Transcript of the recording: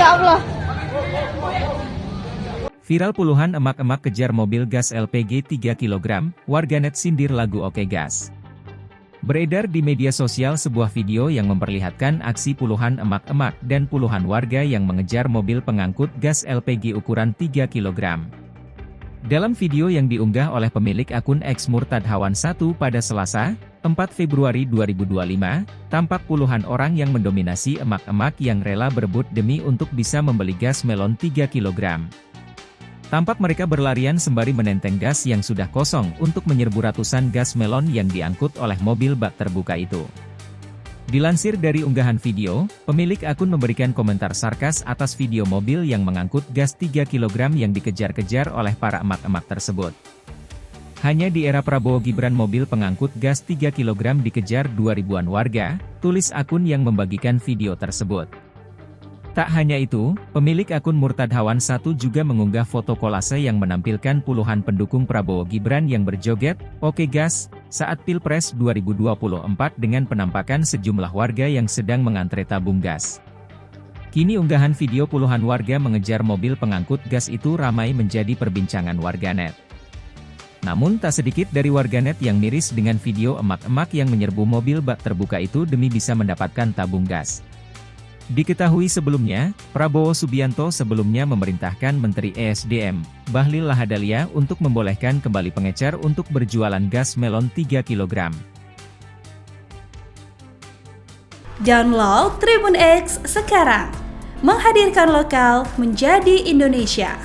Allah. Viral puluhan emak-emak kejar mobil gas LPG 3 kg, warganet sindir lagu Oke Gas. Beredar di media sosial sebuah video yang memperlihatkan aksi puluhan emak-emak dan puluhan warga yang mengejar mobil pengangkut gas LPG ukuran 3 kg. Dalam video yang diunggah oleh pemilik akun @murtadhawan1 pada Selasa, 4 Februari 2025, tampak puluhan orang yang mendominasi emak-emak yang rela berebut demi untuk bisa membeli gas melon 3 kg. Tampak mereka berlarian sembari menenteng gas yang sudah kosong untuk menyerbu ratusan gas melon yang diangkut oleh mobil bak terbuka itu. Dilansir dari unggahan video, pemilik akun memberikan komentar sarkas atas video mobil yang mengangkut gas 3 kg yang dikejar-kejar oleh para emak-emak tersebut. Hanya di era Prabowo Gibran mobil pengangkut gas 3 kg dikejar 2.000-an warga, tulis akun yang membagikan video tersebut. Tak hanya itu, pemilik akun Murtadhawan1 juga mengunggah foto kolase yang menampilkan puluhan pendukung Prabowo Gibran yang berjoget, Oke Gas, saat Pilpres 2024 dengan penampakan sejumlah warga yang sedang mengantre tabung gas. Kini unggahan video puluhan warga mengejar mobil pengangkut gas itu ramai menjadi perbincangan warganet. Namun tak sedikit dari warganet yang miris dengan video emak-emak yang menyerbu mobil bak terbuka itu demi bisa mendapatkan tabung gas. Diketahui sebelumnya, Prabowo Subianto sebelumnya memerintahkan Menteri ESDM, Bahlil Lahadalia untuk membolehkan kembali pengecer untuk berjualan gas melon 3 kg. Download Tribun X sekarang, menghadirkan lokal menjadi Indonesia.